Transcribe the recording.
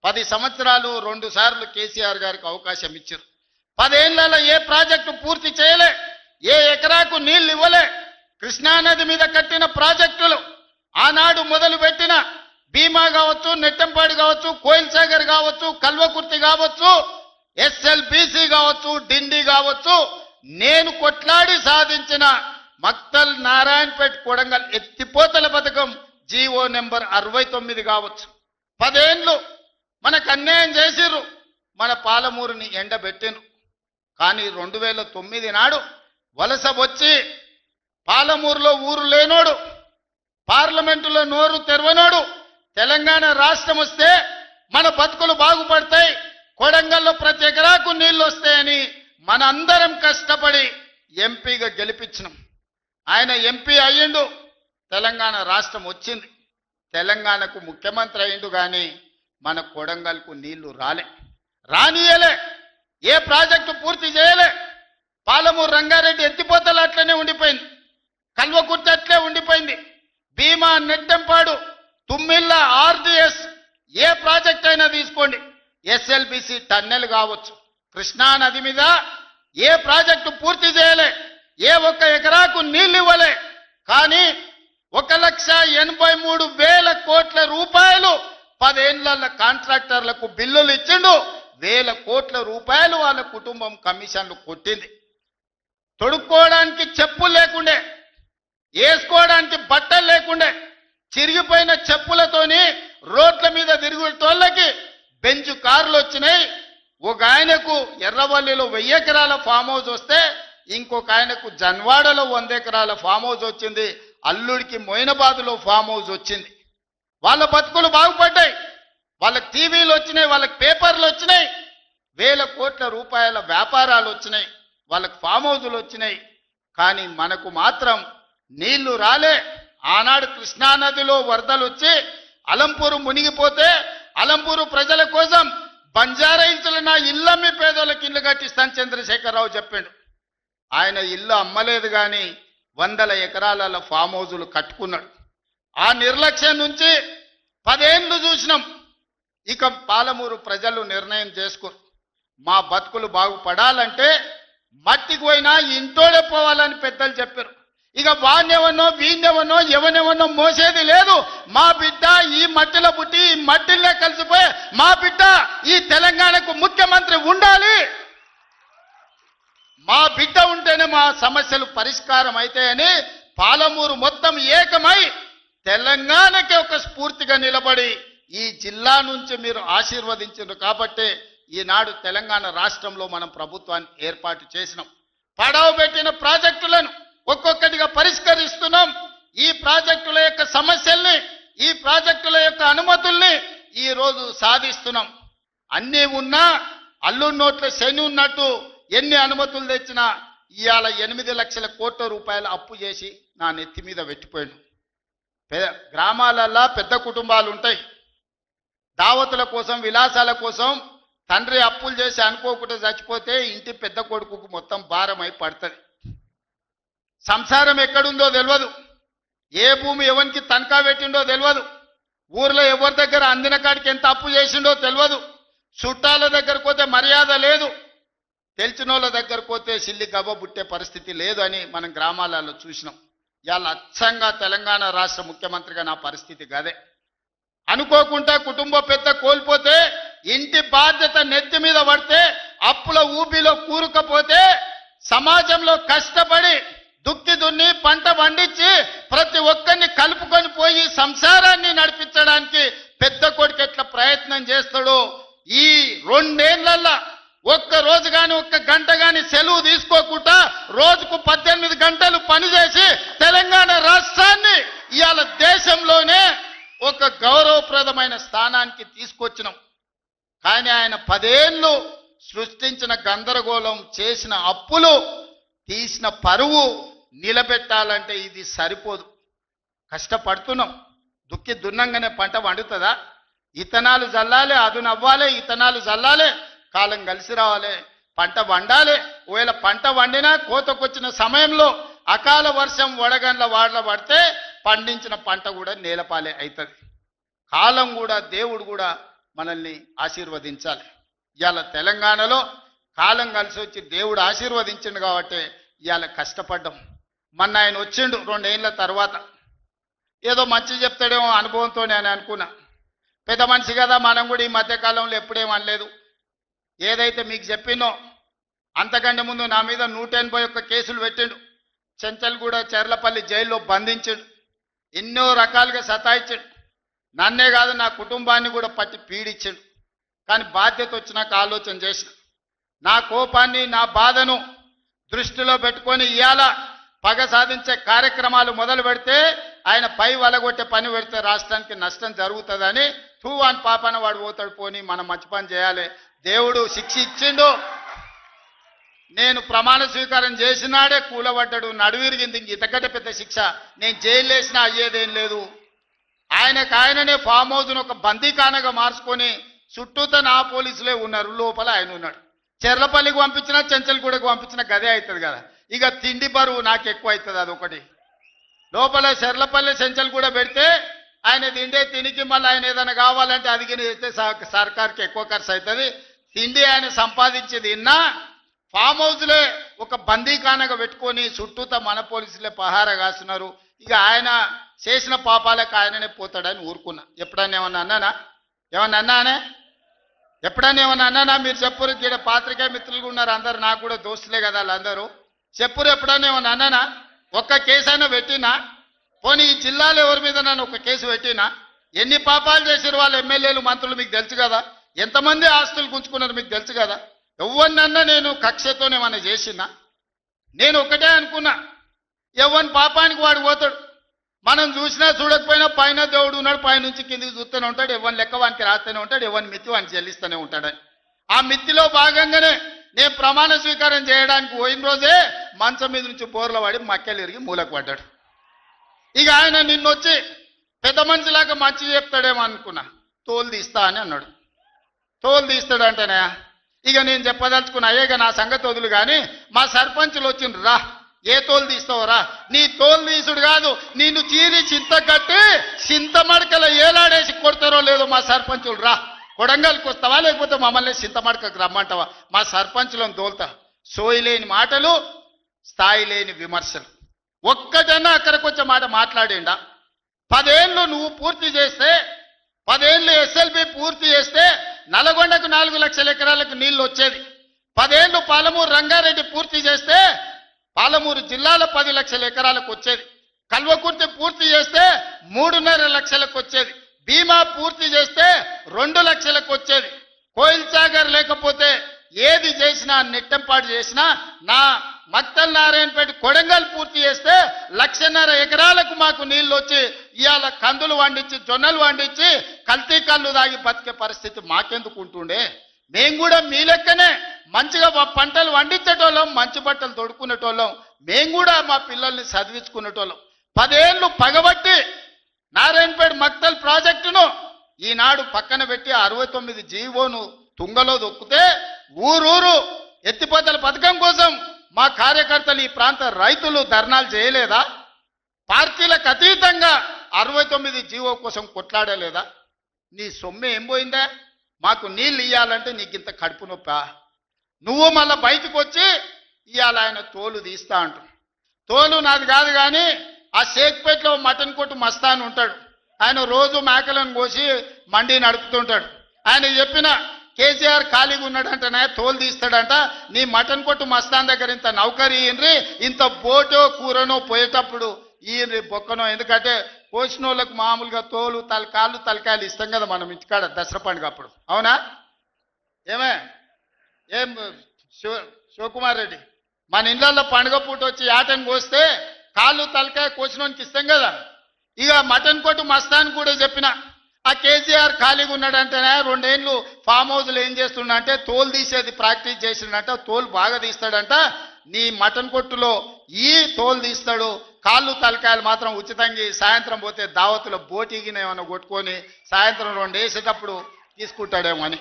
10 సంవత్సరాలు 2 సార్లు కేసీఆర్ గారికి అవకాశం ఇచ్చారు. 10 ఏళ్లలో ఏ ప్రాజెక్టు పూర్తి చేయలే, ఏ ఎకరాకు నీళ్లు ఇవ్వలే. కృష్ణానది మీద కట్టిన ప్రాజెక్టులు ఆనాడు మొదలు పెట్టిన భీమా కావచ్చు, నెట్టంపాడు కావచ్చు, కోయిల్ సాగర్ కావచ్చు, కల్వకుర్తి కావచ్చు, SLBC కావచ్చు, డిండి కావచ్చు, నేను కొట్లాడి సాధించిన మక్తల్, నారాయణపేట్, కొడంగల్ ఎత్తిపోతల పథకం జీవో నెంబర్ 69 కావచ్చు. 10 ఏళ్ళు మనకు అన్యాయం చేసిర్రు, మన పాలమూరుని ఎండబెట్టిండ్రు. కానీ 2009 నాడు వలస వచ్చి పాలమూరులో ఊరు లేనోడు, పార్లమెంటులో నోరు తెరవనోడు తెలంగాణ రాష్ట్రం వస్తే మన బతుకులు బాగుపడతాయి, కొడంగల్లో ప్రతి ఎకరాకు నీళ్లు వస్తాయని మనందరం కష్టపడి ఎంపీగా గెలిపించినాం. ఆయన ఎంపీ అయ్యిండు, తెలంగాణ రాష్ట్రం వచ్చింది, తెలంగాణకు ముఖ్యమంత్రి అయ్యిండు. కానీ మన కొడంగల్కు నీళ్లు రానియలే, ఏ ప్రాజెక్టు పూర్తి చేయలే. పాలమూరు రంగారెడ్డి ఎత్తిపోతలు అట్లనే ఉండిపోయింది, కల్వకుర్తి అట్లే ఉండిపోయింది. భీమా, నెట్టంపాడు, తుమ్మిళ్ళ, RDS ఏ ప్రాజెక్ట్ అయినా తీసుకోండి, SLBC టన్నెల్ కావచ్చు, కృష్ణా నది మీద ఏ ప్రాజెక్టు పూర్తి చేయలే, ఏ ఒక్క ఎకరాకు నీళ్ళు ఇవ్వలే. కానీ 1,83,000 కోట్ల రూపాయలు 10 ఏళ్ల కాంట్రాక్టర్లకు బిల్లులు ఇచ్చిండు. 1,000 కోట్ల రూపాయలు వాళ్ళ కుటుంబం కమిషన్లు కొట్టింది. తొడుక్కోవడానికి చెప్పులు లేకుండే, వేసుకోవడానికి బట్టలు లేకుండే, చిరిగిపోయిన చెప్పులతోని రోడ్ల మీద తిరుగుతోళ్ళకి బెంచ్ కార్లు వచ్చినాయి. ఒక ఆయనకు ఎర్రవల్లిలో 1000 ఎకరాల ఫామ్ హౌస్ వస్తే ఇంకొక ఆయనకు జన్వాడలో 100 ఎకరాల ఫామ్ హౌస్ వచ్చింది, అల్లుడికి మొయినాబాద్లో ఫామ్ హౌస్ వచ్చింది. వాళ్ళ బతుకులు బాగుపడ్డాయి, వాళ్ళకి టీవీలు వచ్చినాయి, వాళ్ళకి పేపర్లు వచ్చినాయి, 1,000 కోట్ల రూపాయల వ్యాపారాలు వచ్చినాయి, వాళ్ళకి ఫామ్ హౌజులు వచ్చినాయి. కానీ మనకు మాత్రం నీళ్లు రాలే. ఆనాడు కృష్ణానదిలో వరదలు వచ్చి అలంపూరు మునిగిపోతే అలంపూరు ప్రజల కోసం బంజారా హిల్స్లో నా ఇల్లమ్మి పేదోళ్ళకి ఇల్లు కట్టిస్తాను చంద్రశేఖరరావు చెప్పాడు. ఆయన ఇల్లు అమ్మలేదు, కానీ 100 ఎకరాల ఫామ్ హౌజులు కట్టుకున్నాడు. ఆ నిర్లక్ష్యం నుంచి 10 ఏళ్ళు చూసినాం. ఇక పాలమూరు ప్రజలు నిర్ణయం చేసుకోరు, మా బతుకులు బాగుపడాలంటే మట్టికి పోయినా ఇంటోడే పోవాలని పెద్దలు చెప్పారు. ఇక వాణ్యవనో వీణ్యవనో ఎవనెవనో మోసేది లేదు. మా బిడ్డ ఈ మట్టిలో పుట్టి ఈ మట్టిలో కలిసిపోయి మా బిడ్డ ఈ తెలంగాణకు ముఖ్యమంత్రి ఉండాలి, మా బిడ్డ ఉంటేనే మా సమస్యలు పరిష్కారం అవుతాయని పాలమూరు మొత్తం ఏకమై తెలంగాణకి ఒక స్ఫూర్తిగా నిలబడి ఈ జిల్లా నుంచి మీరు ఆశీర్వదించారు. కాబట్టి ఈనాడు తెలంగాణ రాష్ట్రంలో మనం ప్రభుత్వాన్ని ఏర్పాటు చేసినాం. పడవ పెట్టిన ప్రాజెక్టులను ఒక్కొక్కటిగా పరిష్కరిస్తున్నాం. ఈ ప్రాజెక్టుల యొక్క సమస్యల్ని, ఈ ప్రాజెక్టుల యొక్క అనుమతుల్ని ఈ రోజు సాధిస్తున్నాం. అన్నీ ఉన్నా అల్లుడి నోట్ల శని ఉన్నట్టు ఎన్ని అనుమతులు తెచ్చినా ఇవాళ 8 లక్షల కోట్ల రూపాయలు అప్పు చేసి నా నెత్తి మీద పెట్టిపోయాడు. గ్రామాలల్లో పెద్ద కుటుంబాలు ఉంటాయి, దావతుల కోసం, విలాసాల కోసం తండ్రి అప్పులు చేసి అనుకోకుండా చచ్చిపోతే ఇంటి పెద్ద కొడుకుకు మొత్తం భారమై పడుతుంది. సంసారం ఎక్కడుందో తెలియదు, ఏ భూమి ఎవరికి తనఖా పెట్టిండో తెలియదు, ఊర్లో ఎవరి దగ్గర అందిన కాడికి ఎంత అప్పు చేసిండో తెలియదు, చుట్టాల దగ్గరకు పోతే మర్యాద లేదు, తెలిసిన వాళ్ళ దగ్గరకు పోతే సిల్లి గవ్వ పుట్టే పరిస్థితి లేదు అని మనం గ్రామాలలో చూసినాం. ఇవాళ అచ్చంగా తెలంగాణ రాష్ట్ర ముఖ్యమంత్రిగా నా పరిస్థితి గదే. అనుకోకుండా కుటుంబ పెద్ద కోల్పోతే, ఇంటి బాధ్యత నెత్తి మీద పడితే, అప్పుల ఊబిలో కూరుకపోతే, సమాజంలో కష్టపడి దుక్కి దున్ని పంట పండించి ప్రతి ఒక్కరిని కలుపుకొని పోయి సంసారాన్ని నడిపించడానికి పెద్ద కొడుకు ఎట్లా ప్రయత్నం చేస్తాడో, ఈ 2 ఏళ్లలో ఒక్క రోజు కానీ ఒక్క గంట కానీ సెలవు తీసుకోకుండా రోజుకు 18 గంటలు పనిచేసి తెలంగాణ రాష్ట్రాన్ని ఇవాళ దేశంలోనే ఒక గౌరవప్రదమైన స్థానానికి తీసుకొచ్చినాం. కానీ ఆయన 10 ఏళ్ళు సృష్టించిన గందరగోళం, చేసిన అప్పులు, తీసిన పరువు నిలబెట్టాలంటే ఇది సరిపోదు. కష్టపడుతున్నాం, దుక్కి దున్నంగానే పంట వండుతుందా? ఇతనాలు జల్లాలి, అదును అవ్వాలి, ఇతనాలు జల్లాలి, కాలం కలిసి రావాలి, పంట వండాలి. ఒకవేళ పంట వండినా కోతకొచ్చిన సమయంలో అకాల వర్షం వడగండ్ల వాడల పడితే పండించిన పంట కూడా నేలపాలే అవుతుంది. కాలం కూడా, దేవుడు కూడా మనల్ని ఆశీర్వదించాలి. ఇవాళ తెలంగాణలో కాలం కలిసి వచ్చి దేవుడు ఆశీర్వదించిండు కాబట్టి ఇవాళ కష్టపడ్డాం. మొన్న ఆయన వచ్చిండు 2 ఏళ్ల తర్వాత, ఏదో మంచి చెప్తాడేమో అనుభవంతో నేను అనుకున్నా. పెద్ద మనిషి కదా, మనం కూడా ఈ మధ్యకాలంలో ఎప్పుడేం అనలేదు. ఏదైతే మీకు చెప్పినో అంతకంటే ముందు నా మీద 181 కేసులు పెట్టిండు. చెంచల్గూడ చెర్లపల్లి జైల్లో బంధించాడు. ఎన్నో రకాలుగా సతాయించాడు. నన్నే కాదు నా కుటుంబాన్ని కూడా పట్టి పీడించాడు. కానీ బాధ్యత వచ్చినాక ఆలోచన చేసిన, నా కోపాన్ని నా బాధను దృష్టిలో పెట్టుకొని ఇవాళ పగ సాధించే కార్యక్రమాలు మొదలు పెడితే ఆయన పై వలగొట్టే పని పెడితే రాష్ట్రానికి నష్టం జరుగుతుందని తూవాన్ పాపన వాడు పోతాడు. పోని మనం మంచి పని చేయాలి. దేవుడు శిక్ష ఇచ్చిండు. నేను ప్రమాణ స్వీకారం చేసినాడే కూలబడ్డాడు, నడువిరిగింది. ఇంతకంటే పెద్ద శిక్ష నేను జైలు వేసినా అయ్యేదేం లేదు. ఆయననే ఫామ్ హౌస్ను ఒక బందీఖానగా మార్చుకొని చుట్టూతో నా పోలీసులే ఉన్నారు, లోపల ఆయన ఉన్నాడు. చెర్లపల్లికి పంపించినా చెంచల్గూడకు పంపించిన గదే అవుతుంది కదా. ఇక తిండి బరువు నాకు ఎక్కువ అవుతుంది. అదొకటి. లోపల చెర్లపల్లి చెంచల్గూడ పెడితే ఆయన తిండే తినికి మళ్ళీ ఆయన ఏదైనా కావాలంటే అది చేస్తే సర్కార్కి ఎక్కువ ఖర్చు అవుతుంది. తిండి ఆయన సంపాదించేది ఇన్నా ఫామ్ హౌస్లే ఒక బందీఖానగా పెట్టుకొని చుట్టూతో మన పోలీసులే పహారా కాస్తున్నారు. ఇక ఆయన చేసిన పాపాలకు ఆయననే పోతాడని ఊరుకున్నా. ఎప్పుడన్నా ఏమన్నా అన్నానా? ఎప్పుడన్నా ఏమన్నా అన్నానా? మీరు చెప్పురు. ఇక్కడ పాత్రికా మిత్రులు ఉన్నారు అందరు, నాకు కూడా దోస్తులే కదా వాళ్ళందరూ. చెప్పురు, ఎప్పుడన్నా ఏమన్నా అన్నానా? ఒక్క కేసు అయినా పెట్టినా? పోనీ ఈ జిల్లాలో ఎవరి మీద నన్ను ఒక కేసు పెట్టినా? ఎన్ని పాపాలు చేసారు వాళ్ళ ఎమ్మెల్యేలు మంత్రులు మీకు తెలుసు కదా. ఎంతమంది ఆస్తులు గుంజుకున్నారు మీకు తెలుసు కదా. ఎవరినన్నా నేను కక్షతోనేమన్నా చేసినా? నేను ఒకటే అనుకున్నా, ఎవరి పాపానికి వాడు పోతాడు. మనం చూసినా చూడకపోయినా పైన దేవుడు ఉన్నాడు, పైనుంచి కిందికి చూస్తూనే ఉంటాడు. ఎవరిని లెక్క వానికి రాస్తూనే ఉంటాడు, ఎవరిని మిత్తి వానికి చెల్లిస్తూనే ఉంటాడని. ఆ మిత్తిలో భాగంగానే నేను ప్రమాణ స్వీకారం చేయడానికి పోయిన రోజే మంచం మీద నుంచి బోర్ల పడి మక్కెలు ఇరిగి మూలకు పడ్డాడు. ఇక ఆయన నిన్నొచ్చి పెద్ద మనిషిలాగా మంచి చెప్తాడేమో అనుకున్నా. తోలు తీస్తా అని అన్నాడు. తోలు తీస్తాడంటేనే ఇక నేను చెప్పదలుచుకున్నా, అయ్యేగా నా సంగతి వదులు కానీ మా సర్పంచులు వచ్చిండ్రు, రా ఏ తోలు తీస్తావరా? నీ తోలు తీసుడు కాదు, నిన్ను చీరి చింత కట్టి చింతమడకల ఏలాడేసి కొడతారో లేదో మా సర్పంచులు, రా కొడంగల్కి వస్తావా లేకపోతే మమ్మల్ని చింతమడకకు రమ్మంటావా? మా సర్పంచులను తోలుతా. సోయి లేని మాటలు, స్థాయి లేని విమర్శలు. ఒక్కటన్నా అక్కడికి వచ్చే మాట మాట్లాడిండా? 10 ఏళ్ళు నువ్వు పూర్తి చేస్తే, 10 ఏళ్ళు ఎస్ఎల్బి పూర్తి చేస్తే నల్గొండకు 4 లక్షల ఎకరాలకు నీళ్లు వచ్చేది. 10 ఏళ్ళు పాలమూరు రంగారెడ్డి పూర్తి చేస్తే పాలమూరు జిల్లాలో 10 లక్షల ఎకరాలకు వచ్చేది. కల్వకుర్తి పూర్తి చేస్తే 3.5 లక్షలకు వచ్చేది. భీమా పూర్తి చేస్తే 2 లక్షలకు వచ్చేది. కోయిల్ సాగర్ లేకపోతే ఏది చేసినా, నెట్టంపాటు చేసినా, నా మక్తల్ నారాయణపేట కొడంగల్ పూర్తి చేస్తే 1.5 ఎకరాలకు మాకు నీళ్లు వచ్చి ఇవాళ కందులు వండించి జొన్నలు వండించి కల్తీ కళ్ళు దాగి బతికే పరిస్థితి మాకెందుకు ఉంటుండే? మేము కూడా మీ లెక్కనే మంచిగా పంటలు వండించేటోళ్ళం, మంచి బట్టలు తొడుక్కునేటోళ్ళం. మేము కూడా మా పిల్లల్ని చదివించుకునేటోళ్ళం. 10 ఏళ్ళు పగబట్టి నారాయణపేట మక్తల్ ప్రాజెక్టును ఈనాడు పక్కన పెట్టి 69 జీవోను తుంగలో దొక్కితే ఊరూరు ఎత్తిపోతల పథకం కోసం మా కార్యకర్తలు, ఈ ప్రాంత రైతులు ధర్నాలు చేయలేదా? పార్టీలకు అతీతంగా 69 జీవో కోసం కొట్లాడలేదా? నీ సొమ్మె ఏం పోయిందా? మాకు నీళ్ళు ఇయ్యాలంటే నీకు ఇంత కడుపు నొప్పా? నువ్వు మళ్ళీ బయటకు వచ్చి ఇవాళ ఆయన తోలు తీస్తా అంటు. తోలు నాది కాదు కానీ ఆ షేక్పేటలో మటన్ కొట్టు మస్తాన్ ఉంటాడు. ఆయన రోజు మేకలను కోసి మండి నడుపుతుంటాడు. ఆయన చెప్పిన కేసీఆర్ ఖాళీగా ఉన్నాడంటనే తోలు తీస్తాడంట. నీ మటన్ కొట్టు మస్తాన్ దగ్గర ఇంత నౌకరీ ఇయ్యండ్రి, ఇంత బోటో కూరనో పోయేటప్పుడు ఈయన బొక్కనో. ఎందుకంటే కోసిన వాళ్ళకు మామూలుగా తోలు తలకాయలు ఇస్తాం కదా మనం ఇంటికాడ దసరా పండుగ అప్పుడు. అవునా? ఏం శివకుమార్ రెడ్డి, మన ఇళ్ళల్లో పండుగ పూట వచ్చి యాటను కోస్తే కాళ్ళు తలకాయ కోసినోనికి ఇస్తాం కదా. ఇక మటన్ కొట్టు మస్తాన్ కూడా చెప్పిన, ఆ కేసీఆర్ ఖాళీగా ఉన్నాడంటేనే 2 ఏళ్ళు ఫామ్ హౌస్లో ఏం చేస్తుండంటే తోలు తీసేది ప్రాక్టీస్ చేసిండంట. తోలు బాగా తీస్తాడంట. నీ మటన్ కొట్టులో ఈ తోలు తీస్తాడు, కాళ్ళు తలకాయలు మాత్రం ఉచితంగా సాయంత్రం పోతే దావతులో బోటిగిన ఏమైనా కొట్టుకొని సాయంత్రం 2 వేసేటప్పుడు తీసుకుంటాడేమో అని.